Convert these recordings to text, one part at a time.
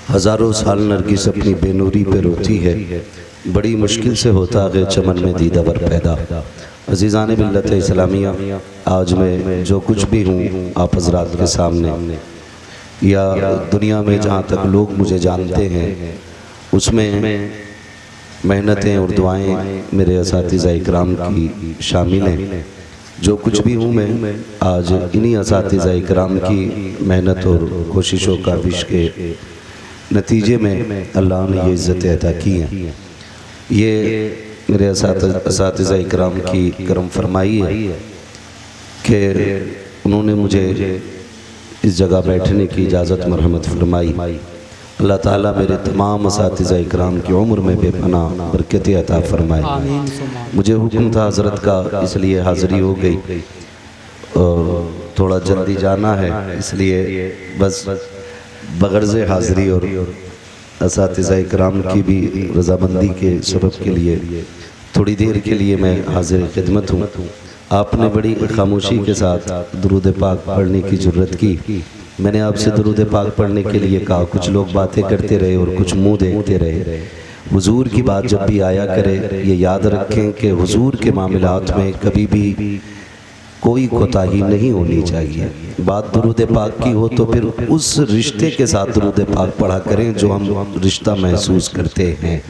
हज़ारों साल नरगिस अपनी बेनूरी पे रोती है, बड़ी मुश्किल से होता है चमन में दीदावर पैदा। अज़ीज़ान मिल्लत इस्लामिया, आज मैं जो कुछ भी हूँ आप हज़रात के सामने या दुनिया में जहाँ तक लोग मुझे जानते हैं उसमें मेहनतें और दुआएं मेरे असातिज़ा इकराम की शामिल हैं। जो कुछ भी हूँ मैं आज इन्हीं असातिज़ा इकराम की मेहनत और कोशिशों का विश के नतीजे में अल्लाह ने ये इज़्ज़तें अता की हैं। ये मेरे असातिज़ा इकराम की करम फरमाई है कि उन्होंने मुझे इस जगह बैठने की इजाज़त मरहमत फरमाई। अल्लाह ताला मेरे तमाम असातिज़ा इकराम की उम्र में बेपनाह बरकतें अता फरमाए। मुझे हुक्म था हज़रत का, इसलिए हाज़िरी हो गई और थोड़ा जल्दी जाना है, इसलिए बस बगर्ज़ हाज़िरी और असातिज़ा इकराम की भी रज़ामंदी के सबब के लिए थोड़ी देर के लिए मैं हाज़िर खिदमत हूँ। आपने बड़ी खामोशी के साथ दुरूद पाक पढ़ने की ज़रूरत की। मैंने आपसे दुरूद पाक पढ़ने के लिए कहा, कुछ लोग बातें करते रहे और कुछ मुंह देखते रहे। हुजूर की बात जब भी आया करे ये याद रखें कि हुजूर के मामलात में कभी भी कोई कोताही नहीं होनी चाहिए। बात दुरूद पाक की हो तो फिर उस रिश्ते के साथ दुरूद पाक पढ़ा करें जो हम रिश्ता महसूस करते हैं।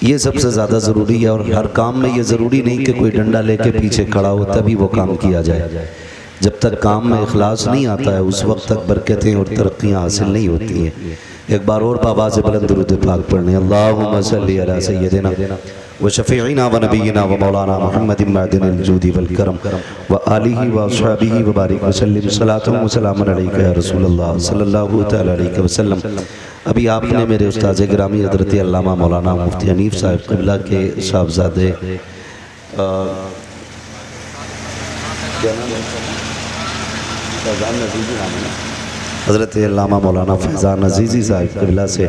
ये सबसे ज़्यादा ज़रूरी है और हर काम में ये ज़रूरी नहीं कि कोई डंडा लेके पीछे खड़ा हो तभी वो काम किया जाए। जब तक काम में इखलास नहीं आता है उस वक्त तक बरकतें और तरक्कियाँ हासिल नहीं होती हैं। एक बार और बाबा से बुलंद दुरूद पाक पढ़ने, अल्लाहुम्मा सल्ली अला सय्यदिना व शफ़ीइना व नबीना व मौलाना मुहम्मदिन मअदिनिल जूदी वल करम व आलिहि व अस्हाबिहि व बारिक व सल्लिम सलातु व सलामुन अलैका या रसूलल्लाह सल्लल्लाहु तआला अलैहि वसल्लम। अभी आपने मेरे उस्ताद गिरामी हज़रत अल्लामा मौलाना मुफ्ती हनीफ साहब क़िबला के साहबजादे हज़रत अल्लामा मौलाना फैज़ान अज़ीज़ी साहब क़िबला से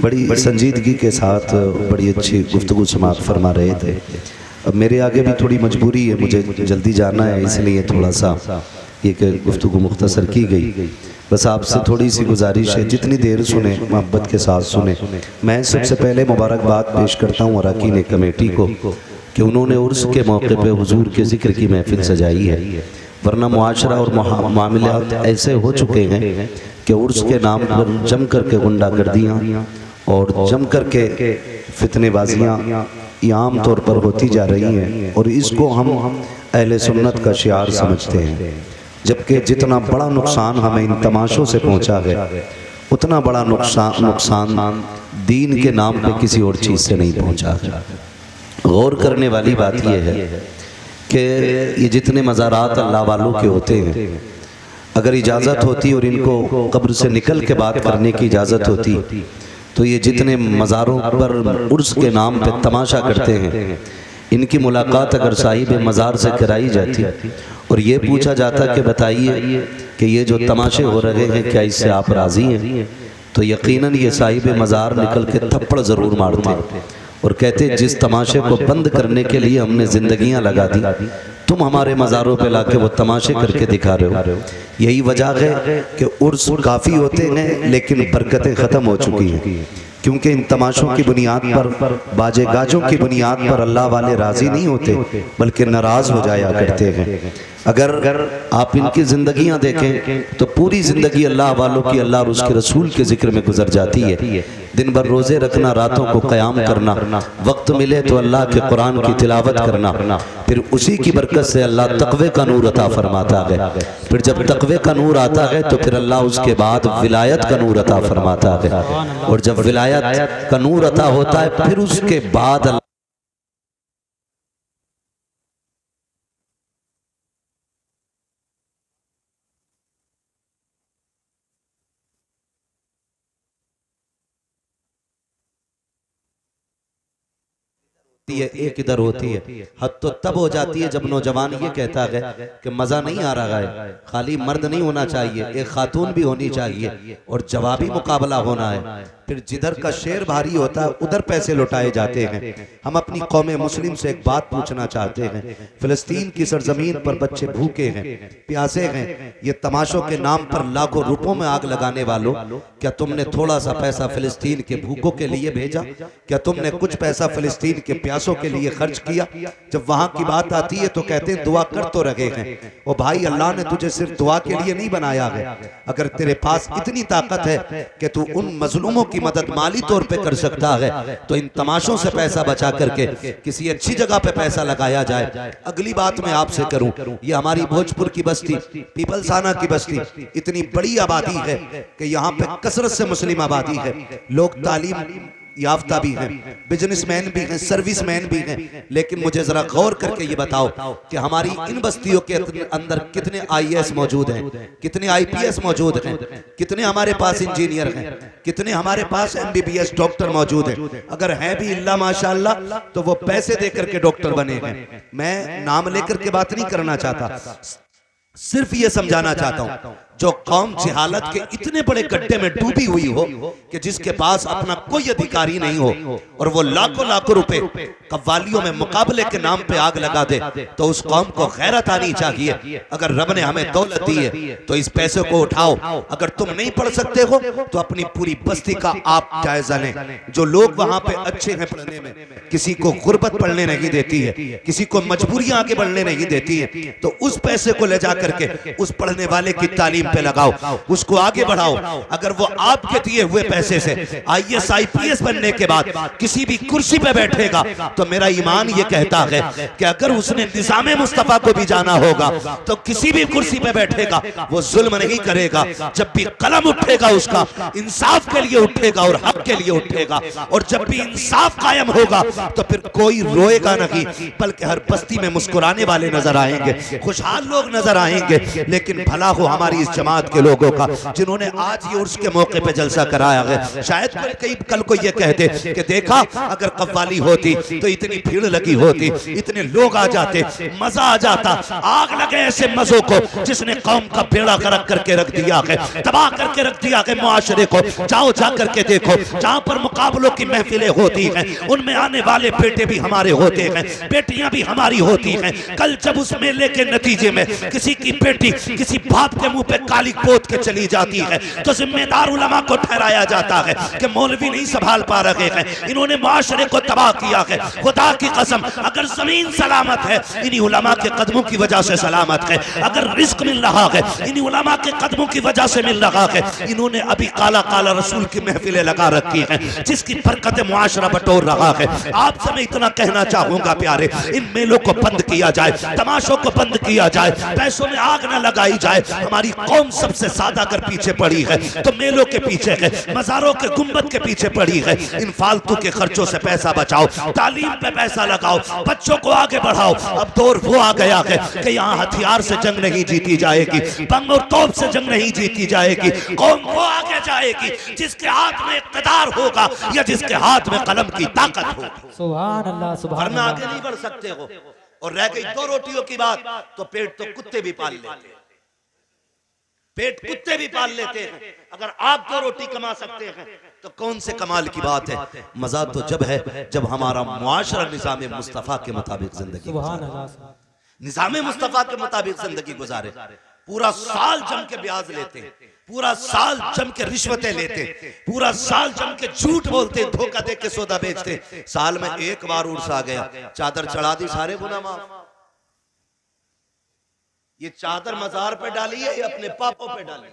बड़ी संजीदगी के साथ बड़ी अच्छी गुफ्तगू समाअत फरमा रहे थे। अब मेरे आगे भी थोड़ी मजबूरी है, मुझे जल्दी जाना है, इसलिए थोड़ा सा ये गुफ्तगू मुख्तसर की गई। बस आपसे थोड़ी सी गुजारिश है, जितनी देर सुने मोहब्बत के साथ सुने। मैं सबसे पहले मुबारकबाद पेश करता हूँ अरकान कमेटी को कि उन्होंने उर्स के मौके पे हुजूर के ज़िक्र की महफिल सजाई है, वरना मुआशरा और मामलात ऐसे हो चुके हैं कि उर्स के नाम पर जम करके गुंडागर्दियाँ और जम करके फितनेबाजियाँ ये आम तौर पर होती जा रही हैं और इसको हम अहले सुन्नत का शियार समझते हैं। जबकि जितना बड़ा नुकसान हमें इन तमाशों से पहुँचा है उतना बड़ा नुकसान दीन के नाम पे किसी और चीज़ से नहीं पहुँचा है। गौर करने वाली बात यह है कि ये जितने मज़ारात अल्लाह वालों के होते हैं, अगर इजाज़त होती और इनको कब्र से निकल के बात करने की इजाज़त होती तो ये जितने मज़ारों पर उर्स के नाम पे तमाशा करते हैं इनकी मुलाकात अगर साहिब मज़ार से कराई जाती और ये पूछा जाता कि बताइए कि ये जो तमाशे हो रहे हैं क्या इससे आप राज़ी हैं, तो यकीनन ये साहिब मज़ार निकल के थप्पड़ ज़रूर मारते और कहते जिस तमाशे को बंद करने के लिए हमने ज़िंदगियां लगा दी तुम हमारे मज़ारों पे लाके वो तमाशे करके दिखा रहे हो। यही वजह है कि उर्स काफ़ी होते हैं लेकिन बरकतें ख़त्म हो चुकी हैं, क्योंकि इन तमाशों की बुनियाद पर बाजे गाजों की बुनियाद पर अल्लाह वाले राज़ी नहीं होते बल्कि नाराज़ हो जाया करते हैं। अगर आप इनकी ज़िंदगियां देखें तो पूरी ज़िंदगी अल्लाह वालों की अल्लाह और उसके रसूल के ज़िक्र में गुजर जाती है। दिन भर रोज़े रखना, रातों को क़याम करना, वक्त मिले तो अल्लाह के कुरान की तिलावत करना, फिर उसी की बरकत से अल्लाह तक़वे का नूर अता फरमाता है। फिर जब तक़वे का नूर आता है तो फिर अल्लाह उसके बाद विलायत का नूर अता फरमाता है, और जब विलायत का नूर अता होता है फिर उसके बाद एक इधर होती है। हद तो तब हो जाती है जब नौजवान ये कहता है कि मज़ा नहीं आ रहा है, खाली मर्द नहीं होना चाहिए, एक खातून भी होनी चाहिए और जवाबी मुकाबला होना है। फिर जिधर का शेर भारी होता है उधर पैसे लुटाए जाते हैं। हम अपनी कौम मुस्लिम से एक बात पूछना चाहते हैं, फिलिस्तीन की सरजमीन पर बच्चे भूखे हैं, प्यासे हैं, ये तमाशों के नाम पर लाखों रुपयों में आग लगाने वालों, क्या तुमने थोड़ा सा पैसा फिलिस्तीन के भूखों के लिए भेजा? क्या तुमने कुछ पैसा फिलिस्तीन के प्यासों के लिए खर्च किया? जब वहां की बात आती है तो कहते हैं दुआ कर तो रहे हैं। ओ भाई, अल्लाह ने तुझे सिर्फ दुआ के लिए नहीं बनाया है। अगर तेरे पास इतनी ताकत है कि तू उन मजलूमों की मदद माली तौर पे कर सकता है तो इन तमाशों से पैसा बचा करके किसी अच्छी जगह पे पैसा लगाया जाए। अगली बात मैं आपसे करूं, ये हमारी भोजपुर की बस्ती, पीपलसाना की बस्ती, इतनी बड़ी आबादी है कि यहाँ पे कसरत से मुस्लिम आबादी है। लोग तालीम याफ्ता भी हैं, बिजनेसमैन भी हैं, सर्विसमैन भी हैं, लेकिन मुझे जरा गौर करके ये बताओ कि हमारी इन बस्तियों के अंदर कितने IAS मौजूद हैं, कितने IPS मौजूद हैं, कितने हमारे पास इंजीनियर हैं, कितने हमारे पास MBBS डॉक्टर मौजूद हैं? अगर हैं भी इल्ला माशाअल्लाह तो वो पैसे दे करके डॉक्टर बने हैं। मैं नाम लेकर के बात नहीं करना चाहता, सिर्फ ये समझाना चाहता हूं, जो कौम जहालत के इतने बड़े गड्ढे में डूबी हुई हो कि जिसके पास अपना कोई अधिकारी नहीं हो और वो लाखों लाखों रुपए कव्वालियों में मुकाबले के नाम पे आग लगा दे, तो उस कौम को गैरत आनी चाहिए। अगर रब ने हमें दौलत दी है तो इस पैसे को उठाओ। अगर तुम नहीं पढ़ सकते हो तो अपनी पूरी बस्ती का आप जायजा लें। जो लोग वहां पे अच्छे हैं पढ़ने में, किसी को गुर्बत पढ़ने नहीं देती है, किसी को मजबूरियां आगे बढ़ने नहीं देती है, तो उस पैसे को ले जा करके उस पढ़ने वाले की तालीम पे लगाओ, उसको आगे बढ़ाओ। अगर वो आपके दिए हुए पैसे से IAS IPS बनने के बाद किसी भी कुर्सी पे बैठेगा तो मेरा ईमान ये कहता है कि अगर उसने निज़ामे मुस्तफा को भी जाना होगा तो किसी भी कुर्सी पे बैठेगा, वो जुल्म नहीं करेगा। जब भी कलम उठेगा उसका इंसाफ के लिए उठेगा और हक के लिए उठेगा, और जब भी इंसाफ कायम होगा तो फिर कोई रोएगा नहीं, बल्कि हर बस्ती में मुस्कुराने वाले नजर आएंगे, खुशहाल लोग नजर आएंगे। लेकिन भला हो हमारी इस जमात के लोगों का जिन्होंने आज ये उर्स के मौके पे जलसा कराया है। शायद कई कल को ये कहते कि देखा अगर कव्वाली होती तो इतनी भीड़ लगी होती, इतने लोग आ जाते, मजा आ जाता। आग लगे ऐसे मजों को जिसने कौम का बेड़ा गर्क करके रख दिया है, तबाह करके रख दिया है मुआशरे को। जाओ जा करके देखो, जहां पर मुकाबलों की महफिलें होती हैं उनमें आने वाले बेटे भी हमारे होते हैं, बेटियां भी हमारी होती हैं। कल जब उस मेले के नतीजे में किसी की बेटी किसी बाप के मुंह पे काली पोत के चली जाती है तो जिम्मेदार उलमा को ठहराया जाता है कि मौलवी नहीं संभाल पा रहे हैं, इन्होंने माशरे को तबाह किया है। खुदा की कसम, अगर जमीन सलामत है इन्हीं उलमा के कदमों की वजह से सलामत है। अगर रिस्क मिल रहा है इन्हीं उलमा के कदमों की वजह से मिल रहा है। इन्होंने अभी काला काला रसूल की महफिलें लगा रखी हैं जिसकी बरकत मुआशरा बटोर रहा है। आपसे मैं इतना कहना चाहूंगा प्यारे, इन मेलों को बंद किया जाए, तमाशों को बंद किया जाए, पैसों में आग न लगाई जाए। हमारी कौम सबसे ज्यादा अगर पीछे पड़ी है तो मेलों के पीछे है, मज़ारों के गुंबद के पीछे पड़ी है। इन फालतू के खर्चों से पैसा बचाओ, तालीम पे पैसा लगाओ, बच्चों को आगे बढ़ाओ। अब दौर वो आ गया है कि यहाँ हथियार से जंग नहीं जीती जाएगी, बम और तोप से जंग नहीं जीती जाएगी। कौम वो आगे जाएगी जिसके हाथ में इक़्तिदार होगा या जिसके हाथ में कलम की ताकत होगी। सुभान अल्लाह, सुभान अल्लाह। आगे नहीं बढ़ सकते हो। और रह गई दो रोटियों की बात, तो पेट तो कुत्ते भी पाल लेते हैं, पेट कुत्ते भी पाल लेते हैं। अगर आप दो रोटी कमा सकते हैं तो कौन से कमाल की बात है। मजा तो जब है जब हमारा मुआशरा निज़ाम मुस्तफ़ा के मुताबिक जिंदगी, निज़ाम मुस्तफ़ा के मुताबिक जिंदगी गुजारे। पूरा साल जम के ब्याज लेते हैं, पूरा साल जम के रिश्वतें लेते, पूरा साल जम के झूठ बोलते, धोखा दे के सौदा बेचते। साल में एक बार उर्स आ गया, चादर चढ़ा दी, सारे गुनाह माफ। ये चादर मजार पे डाली है या अपने पापों पे डाली?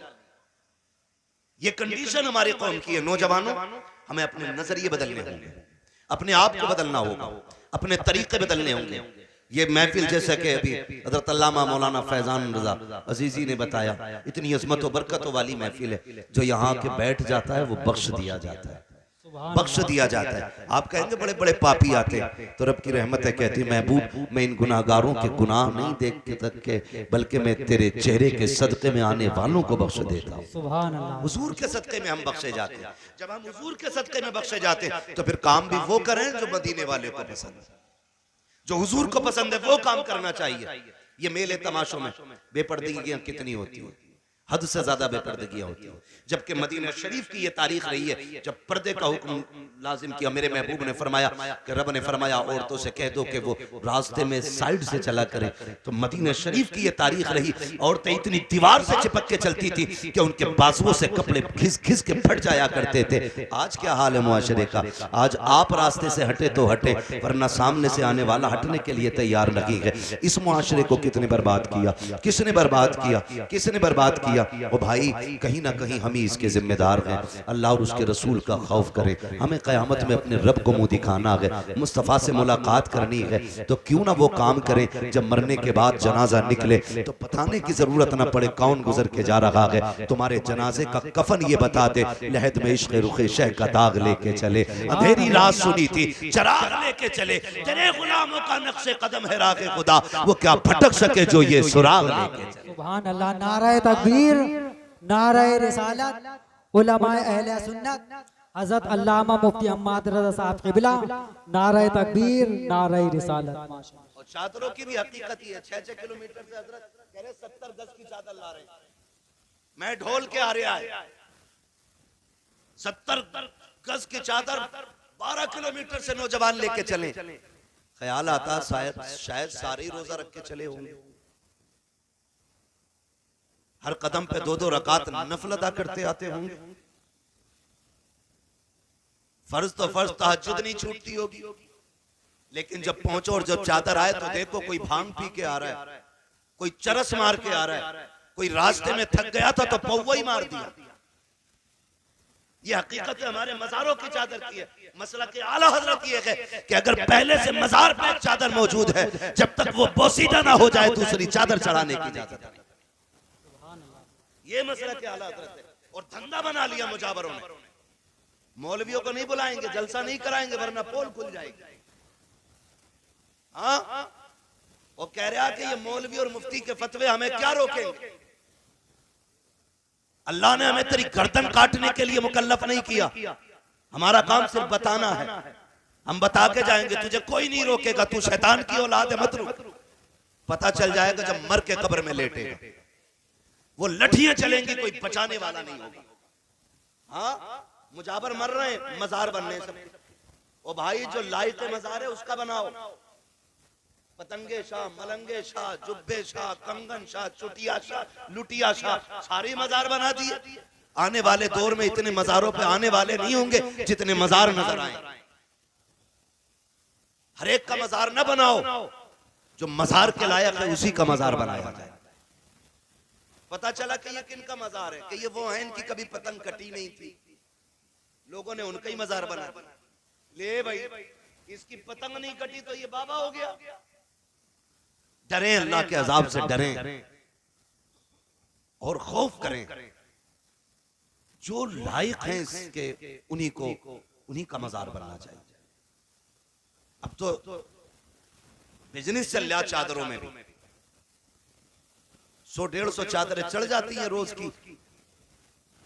ये कंडीशन हमारी कौम की है। नौजवानों, हमें अपने नजरिए बदलने होंगे, अपने आप को बदलना होगा, अपने तरीके बदलने होंगे। ये महफिल जैसा कि अभी हज़रत अल्लामा मौलाना फैजान रज़ा अजीज़ी ने बताया, इतनी अज़मत और बरकतों वाली महफिल है। जो यहाँ के बैठ जाता है वो बख्श दिया जाता है, बख्श दिया जाता है। आप कहेंगे बड़े बड़े पापी आते, तो रब की रहमत है, कहती महबूब मैं इन गुनाहगारों के गुनाह नहीं देख के बल्कि मैं तेरे चेहरे के सदक़े में आने वालों को बख्श देता हूँ। सुभान अल्लाह। हुजूर के सदक़े में हम बख्शे जाते हैं। जब हम हुजूर के सदक़े में बख्शे जाते हैं तो फिर काम भी वो करें जो मदीने वाले को पसंद है। जो हुजूर को पसंद है वो काम करना चाहिए। ये मेले तमाशों में बेपर्दगियां कितनी होती हैं, हद से ज्यादा बेपर्दगियां होती हैं। जबकि मदीना शरीफ की ये तारीख रही है जब पर्दे का हुक्म लाजिम किया। मेरे महबूब ने फरमाया कि रब ने फरमाया औरतों से कह दो कि वो रास्ते में साइड से चला करें। तो मदीना शरीफ की ये तारीख रही। औरतें इतनी दीवार से चिपक के चलती थी कि उनके बाजुओं से कपड़े घिस घिस के फट जाया करते थे। आज क्या हाल है मुआशरे का? आज आप रास्ते से हटे तो हटे, वरना सामने से आने वाला हटने के लिए तैयार नहीं है। इस मुआशरे को कितने बर्बाद किया, किसने बर्बाद किया, किसने बर्बाद किया? ओ भाई, कहीं ना कहीं हम ही इसके जिम्मेदार हैं। अल्लाह और उसके रसूल का खौफ करें। हमें क़यामत में अपने रब को मुंह दिखाना है, मुस्तफ़ा से मुलाकात करनी है, तो क्यों ना वो काम करें जब मरने के बाद जनाजा निकले तो बताने की जरूरत ना पड़े कौन गुजर के जा रहा है। तुम्हारे जनाजे का कफन ये बता दे, लहद में इश्क़ रुखे शह का दाग लेके चले। अंधेरी रात सुनी थी, चराग लेके चले, तेरे गुलामों का नक्शे कदम है राह खुदा, वो क्या भटक सके जो ये सुराग लेके चले। सुभान अल्लाह। नारे तकबीर, नारे रिसालत, उलमाए अहले सुन्नत, हज़रत अल्लामा मुफ्ती अहमद रज़ा साहब क़िबला, नारे तकबीर, नारे रिसालत। और चादरों की भी हकीकत ही है। 6-6 किलोमीटर से हजरत कह रहे 70 गज की चादर ला रहे हैं। मैं ढोल के आ रहा है 70 गज की चादर 12 किलोमीटर से नौजवान लेके चले। ख्याल आता शायद सारे रोजा रख के चले होंगे। हर कदम पे 2-2 रकात नफल अदा करते आते होंगे। फर्ज तो फर्ज, तहज्जुद नहीं छूटती होगी। लेकिन जब पहुंचो और जब चादर आए तो देखो कोई भांग पी के आ रहा है, कोई चरस मार के आ रहा है, कोई रास्ते में थक गया था तो पौवा ही मार दिया। ये हकीकत है हमारे मज़ारों की चादर की है। मसला के आला हजरत ये है कि अगर पहले से मज़ार पे चादर मौजूद है, जब तक वो बोसीदा ना हो जाए दूसरी चादर चढ़ाने की इजाजत नहीं। ये मसला के आला हजरत है। और धंधा बना लिया मुजावरों ने। मौलवियों को नहीं बुलाएंगे, जलसा नहीं कराएंगे, वरना पोल खुल जाएगी। हाँ, वो कह रहा कि ये मौलवी और मुफ्ती के फतवे हमें क्या रोकेंगे। अल्लाह ने हमें तेरी गर्दन काटने के लिए मुकल्लफ नहीं किया। हमारा काम सिर्फ बताना है। हम बता के जाएंगे, तुझे कोई नहीं रोकेगा। तू शैतान की औलाद है, मत रुक। पता चल जाएगा जब मर के कब्र में लेटेगा। वो लठियां चलेंगी, कोई बचाने वाला नहीं होगा। हाँ, मुजावर मर रहे हैं, मजार बनने सब। ओ भाई, जो लायक मजार है उसका बनाओ। पतंगे शाह, मलंगे शाह, जुब्बे शाह, कंगन शाह, चुटिया शाह, लुटिया शाह, सारे मजार बना दिए। आने वाले दौर में इतने मजारों पे आने वाले नहीं होंगे जितने मजार नजर आए। हर एक का मजार न बनाओ, जो मजार के लायक है उसी का मजार बनाया जाए। पता चला कि ये किन का मजार है, कि ये वो हैं इनकी कभी पतंग कटी नहीं थी, लोगों ने उनका ही मजार बना। ले भाई, इसकी पतंग नहीं कटी तो ये बाबा हो गया। डरें, अल्लाह के अजाब से डरें और खौफ करें। जो लायक हैं इसके, उन्हीं का मजार बनना चाहिए। अब तो बिजनेस चल रहा चादरों में भी। 100-150 चादरें चढ़ जाती हैं रोज की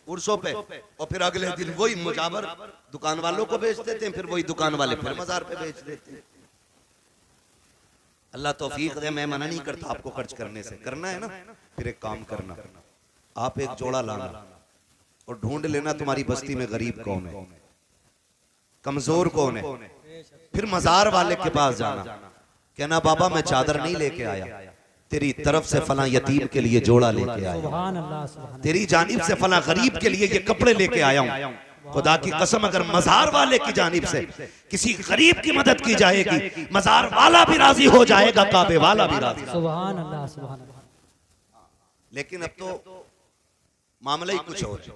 उर्सों पे, और फिर अगले दिन वही मुजावर दुकान वालों को बेच देते हैं, फिर वही दुकान वाले फिर मजार पे बेच देते हैं। अल्लाह तौफीक दे। मैं मना नहीं करता आपको खर्च करने से, करना है ना, फिर एक काम करना, आप एक जोड़ा लाना और ढूंढ लेना तुम्हारी बस्ती में गरीब कौन है, कमजोर कौन है। फिर मजार वाले के पास जाना, कहना बाबा मैं चादर नहीं लेके आया, तेरी तरफ से फला यतीम के लिए जोड़ा लेके आया, तेरी जानिब से फला गरीब के लिए ये कपड़े लेके आया हूं। खुदा की कसम, अगर मजार वाले की जानिब से किसी गरीब की मदद की जाएगी, मजार वाला भी राजी हो जाएगा, काबे वाला भी राजी। सुभान अल्लाह, सुभान अल्लाह। लेकिन अब तो मामला ही कुछ और है।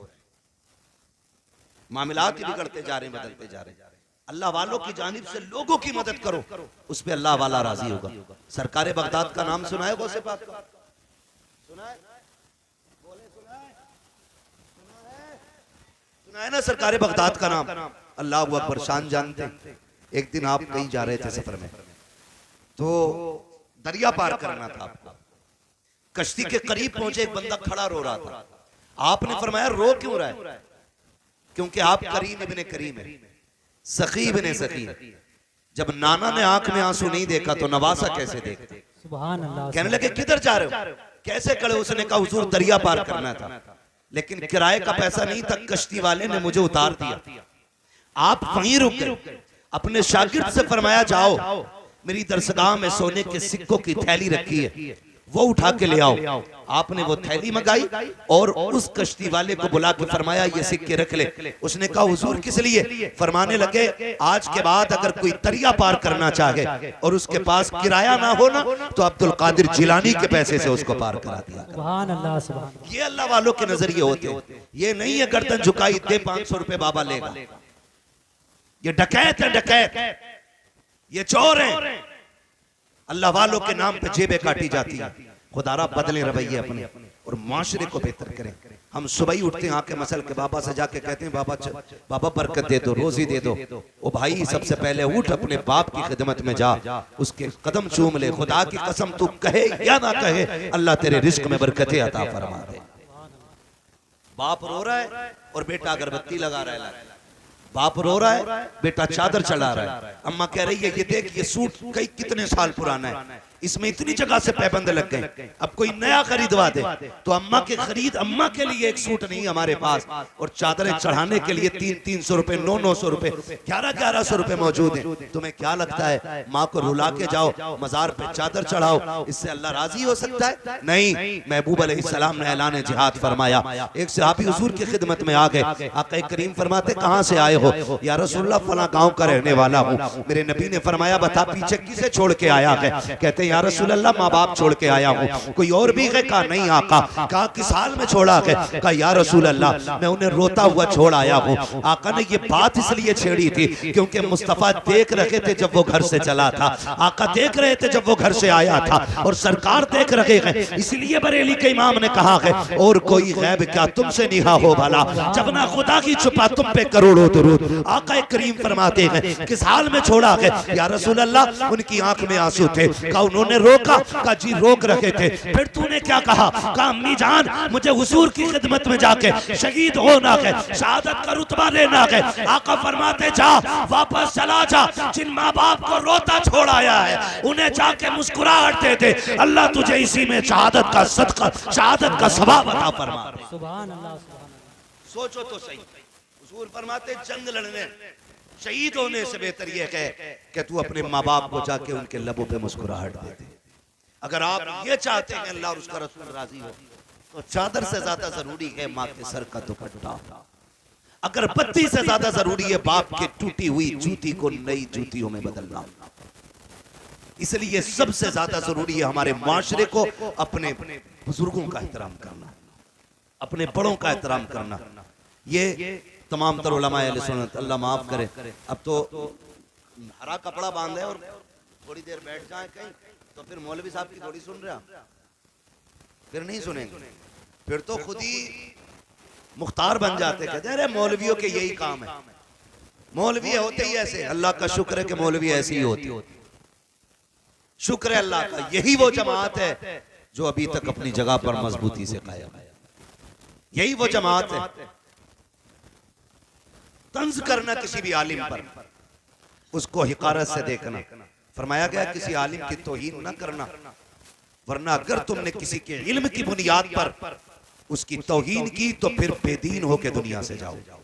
मामलात ही बिगड़ते जा रहे हैं, बदलते जा रहे हैं। अल्लाह वालों की जानिब से लोगों की मदद करो, उस पे अल्लाह वाला राजी होगा। सरकारे बगदाद का नाम सुना है? गौसे पाक का सुना है? बोले सुना है? सुना है ना सरकारे बगदाद का नाम? अल्लाह अकबर, शान जानते। एक दिन आप कहीं जा रहे थे सफर में, तो दरिया पार करना था आपको। कश्ती के करीब पहुंचे, एक बंदा खड़ा रो रहा था। आपने फरमाया रो क्यों रहा है? क्योंकि आप करीम इब्ने करीम है, सखी इब्ने सखी। जब नाना ने आंख में आंसू नहीं देखा तो नवासा कैसे देखते। सुभान अल्लाह। कहने लगे किधर जा रहे हो, कैसे खड़े, उसने कहा हुजूर दरिया पार करना था, लेकिन किराए का पैसा नहीं था, कश्ती वाले ने मुझे उतार दिया। आप वहीं रुक गए। अपने शागिर्द से फरमाया जाओ मेरी दरसगाह में सोने के सिक्कों की थैली रखी है, वो उठा के ले आओ। आपने वो थैली मंगाई और उस कश्ती वाले को बुला के फरमाया ये सिक्के रख ले। उसने कहा हुजूर किस लिए? फरमाने लगे आज के बाद अगर कोई दरिया पार करना चाहे और उसके पास किराया ना हो ना तो अब्दुल कादिर जिलानी के पैसे से उसको पार करा दिया। सुभान अल्लाह सुभान। ये अल्लाह वालों के नजरिए होते हैं। ये नहीं है गर्दन झुकाई दे 500 रुपए बाबा लेगा। ये डकैत है, डकैत, ये चोर है। अल्लाह वालों के नाम पे जेबें काटी जाती है। खुदारा बदले रवैये अपने और माशरे को बेहतर करें। हम सुबह ही उठते हैं आके मसल के बाबा से जाके कहते हैं बाबा बरकत दे दो, रोजी दे दो। ओ भाई सबसे पहले उठ अपने बाप की खिदमत में जा, उसके कदम चूम ले। खुदा की कसम तू कहे या ना कहे अल्लाह तेरे रिस्क में बरकतें अता फरमा दे। बाप रो रहा है और बेटा अगरबत्ती लगा रहा है। बाप रो रहा है, बेटा चादर चला रहा है। अम्मा कह रही है ये देख ये सूट कई कितने साल पुराना है, इसमें इतनी जगह से पैबंद लग गए, अब कोई नया खरीदवा दे। तो अम्मा के खरीद, अम्मा के लिए एक सूट नहीं हमारे पास और चादरें चढ़ाने के लिए 300 रुपए, 900 रुपए, 1100 रुपए मौजूद हैं। तुम्हें क्या लगता है माँ को रुला के जाओ मजार पे चादर चढ़ाओ, इससे अल्लाह राजी हो सकता है? नहीं। महबूब अलैहिस्सलाम ने ऐलान जिहाद फरमाया। एक सहाबी हुजूर की खिदमत में आ गए। आका करीम फरमाते कहां से आए हो? या रसूलुल्लाह फला गांव का रहने वाला हूं। मेरे नबी ने फरमाया बता पीछे किसे छोड़ के आया है? कहते या रसूल अल्लाह माँ बाप छोड़ के आया हूँ। कोई और भी है? कहा नहीं आका। कहा किस हाल में छोड़ा है? कहा या रसूल अल्लाह मैं उन्हें रोता हुआ छोड़ आया हूँ। आका ने ये बात इसलिए छेड़ी थी क्योंकि मुस्तफा देख रहे थे जब वो घर से चला था, आका देख रहे थे जब वो घर से आया था और सरकार देख रहे हैं, इसलिए बरेली के इमाम ने कहा है और कोई गैब क्या तुमसे निहा हो भला, जब ना खुदा की छुपा तुम पे करोड़ों दुरूद। आका करीम फरमाते हैं किस हाल में छोड़ा है? या रसूल अल्लाह उनकी आंख में आंसू थे। कहा उन्होंने रोका? कहा जी रोक रखे थे। फिर तूने क्या कहा? कहा अम्मी जान मुझे हुजूर की खिदमत में जाके शहीद होना है, शहादत का रुतबा लेना है। आका फरमाते जा वापस चला जा, जिन माँ बाप को रोता छोड़ आया है उन्हें जाके मुस्कुराहट दे दे, अल्लाह तुझे इसी में शहादत का सदका, शहादत का सवाब अता फरमा दे। सुभान अल्लाह। सोचो तो सही, हुजूर फरमाते जंग लड़ने शहीद होने से बेहतर यह है कि तू अपने माँ बाप को जाके उनके लबों पे मुस्कुराहट दे दे। अगर आप ये चाहते हैं अल्लाह और उसका रसूल राजी हो तो चादर से ज्यादा जरूरी है माँ के सर का दुपट्टा। अगर बत्ती से ज्यादा जरूरी है बाप की टूटी हुई जूती को नई जूतियों में बदलना। इसलिए सबसे ज्यादा जरूरी है हमारे माशरे को अपने बुजुर्गों का एहतराम करना, अपने बड़ों का एहतराम करना। ये तमाम तर उलमा अहले सुन्नत अल्लाह माफ करे, अब तो हरा कपड़ा बांधे और थोड़ी देर बैठ जाए कहीं तो फिर मौलवी साहब की थोड़ी सुन रहे आप, फिर नहीं सुनेंगे, फिर तो खुद ही मुख्तार बन जाते। कहते अरे मौलवियों के यही काम है, मौलवी होते ही ऐसे। अल्लाह का शुक्र है कि मौलवी ऐसी ही होती। शुक्र है अल्लाह का, यही वो जमात है जो अभी तक अपनी जगह पर मजबूती से कायम है। यही वो जमात है। तंज करना किसी भी आलिम पर, उसको हिकारत से देखना। फरमाया गया किसी आलिम की तौहीन न करना, वरना अगर तुमने किसी के इल्म की बुनियाद पर उसकी तौहीन की तो फिर बेदीन होके दुनिया से जाओगे,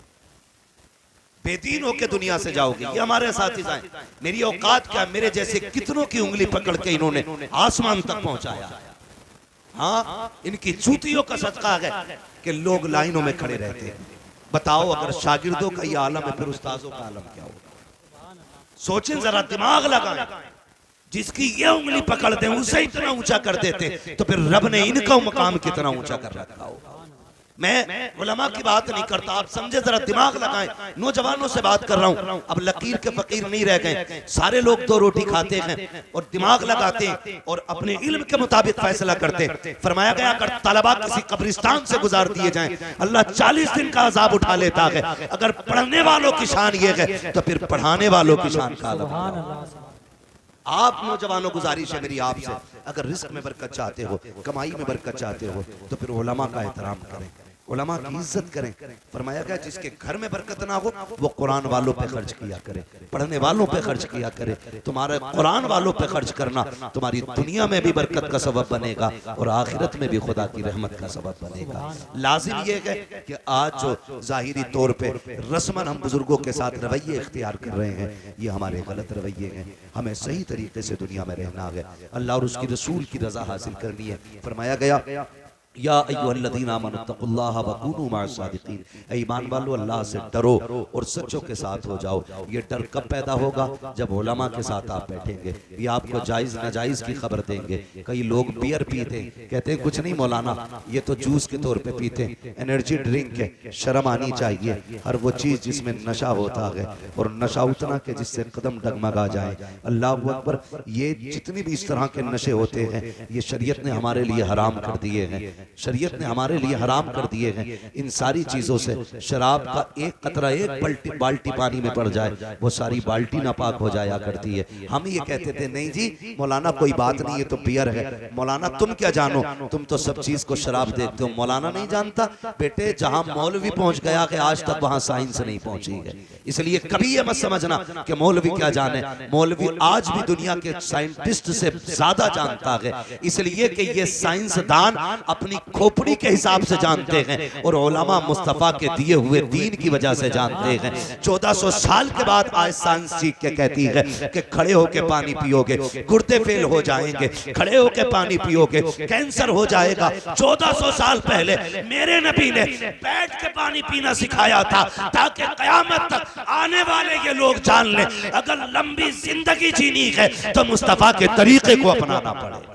बेदीन होके दुनिया से जाओगे। ये हमारे साथी हैं, मेरी औकात क्या, मेरे जैसे कितनों की उंगली पकड़ के इन्होंने आसमान तक पहुंचाया। हाँ, इनकी जूतियों का सदका है कि लोग लाइनों में खड़े रहते हैं। बताओ अगर शागिर्दों का ये आलम है फिर उस्ताजों का आलम क्या होगा? सोचें जरा, दिमाग लगाएं। जिसकी ये उंगली पकड़ दें उसे इतना ऊंचा कर देते तो फिर रब ने इनका मुकाम कितना ऊंचा कर रखा होगा। मैं उलमा की बात नहीं करता, आप समझे, जरा दिमाग लगाएं। नौजवानों से बात कर रहा हूं, अब लकीर के फकीर नहीं रह गए। सारे लोग दो रोटी खाते हैं और दिमाग लगाते हैं और अपने इल्म के मुताबिक फैसला करते हैं। फरमाया गया अगर तलबा किसी कब्रिस्तान से गुजार दिए जाएं अल्लाह 40 दिन का अजाब उठा लेता है। अगर पढ़ने वालों की शान ये है तो फिर पढ़ाने वालों की शान का अलग। आप नौजवानों गुजारिश है मेरी आपसे, अगर रिस्क में बरकत चाहते हो, कमाई में बरकत चाहते हो तो फिर उलमा का एहतराम करें। उलमा की इज्जत करें। फरमाया गया जिसके घर में बरकत ना हो वो कुरान वालों पे खर्च किया करे, पढ़ने वालों पे खर्च किया करे। तुम्हारे कुरान वालों पे खर्च करना तुम्हारी दुनिया में भी बरकत का सबब बनेगा और आखिरत में भी खुदा की रहमत का सबब बनेगा। लाजिम ये है कि आज जो जाहिरी तौर पे रस्मन हम बुजुर्गों के साथ रवैये इख्तियार कर रहे हैं, ये हमारे गलत रवैये हैं। हमें सही तरीके से दुनिया में रहना है, अल्लाह और उसकी रसूल की रजा हासिल करनी है। फरमाया गया या अय्युहल्लज़ीना आमनू तक़ुल्लाह व कूनू मअस सादिक़ीन, ईमान वालों अल्लाह से डरो और सच्चों के साथ हो जाओ। ये डर कब पैदा होगा? जब उलमा के साथ आप बैठेंगे, ये आपको जायज़ नाजायज़ की खबर देंगे। कई लोग बियर पीते कहते हैं कुछ नहीं मौलाना, ये तो जूस के तौर पे पीते हैं, एनर्जी ड्रिंक है। शर्म आनी चाहिए। हर वो चीज़ जिसमें नशा होता है और नशा उतना के जिससे कदम डगमगा जाए। अल्लाह अकबर। ये जितनी भी इस तरह के नशे होते हैं ये शरीयत ने हमारे लिए हराम कर दिए हैं, शरीयत ने हमारे लिए हराम कर दिए हैं। इन सारी चीजों से शराब का एक कतरा एक बाल्टी पानी में पड़ जाए वो सारी बाल्टी नापाक हो जाया करती है। हम ये कहते थे नहीं जी मौलाना कोई बात नहीं है तो बियर है। मौलाना तुम क्या जानो, तुम तो सब चीज को शराब देखते हो। मौलाना नहीं जानता बेटे, जहां मौलवी पहुंच गया कि आज तक वहां साइंस नहीं पहुंची है। इसलिए कभी ये मत समझना कि मौलवी क्या जाने। मौलवी आज भी दुनिया के साइंटिस्ट से ज्यादा जानता है, इसलिए कि ये साइंसदान अपनी खोपड़ी के हिसाब से जानते हैं और उलमा मुस्तफा के दिए हुए दीन की वजह से जानते हैं। 1400 साल के बाद आज साइंस सीख के कहती है कि खड़े होके पानी पियोगे गुर्दे फेल हो जाएंगे, खड़े होके पानी पियोगे कैंसर हो जाएगा। 1400 साल पहले मेरे नबी ने बैठ के पानी पीना सिखाया था ताकि कयामत तक आने वाले ये लोग जान लें अगर लंबी जिंदगी जीनी है तो मुस्तफा के तरीके को अपनाना पड़ेगा।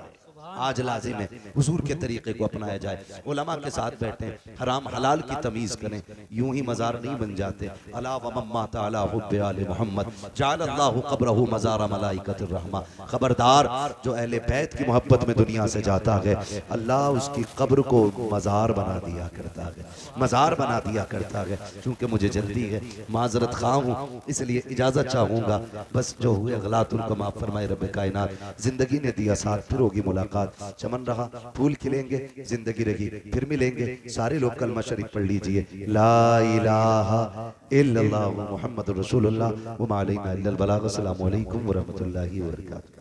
आज लाजिम है हुजूर के तरीके को अपनाया जाए। उलमा के साथ बैठे, हराम हलाल की तमीज़ करें, यूं ही मज़ार नहीं बन जाते। अला व मम्मा तआला हुब्बे आले मोहम्मद जाल अल्लाहु क़ब्रहु मज़ारा मलाइकतिर रहमा। खबरदार जो अहले बैत की मोहब्बत में दुनिया से जाता है अल्लाह उसकी कब्र को मज़ार बना दिया करता है, मज़ार बना दिया करता है। चूँकि मुझे जल्दी है, माजरत खा हूँ, इसलिए इजाज़त चाहूँगा। बस जो हुए गलत उनको माफ़ फरमाए रब कायनात। ज़िंदगी ने दिया साथ, फिर होगी मुलाकात। चमन रहा, फूल खिलेंगे, जिंदगी रही, फिर मिलेंगे। सारे लोग कलमा शरीफ पढ़ लीजिए, ला इलाहा इल्लल्लाह मुहम्मदुर रसूलुल्लाह व मा अलैना इल्लल बलाग। अस्सलामु अलैकुम व रहमतुल्लाहि व बरकातहू।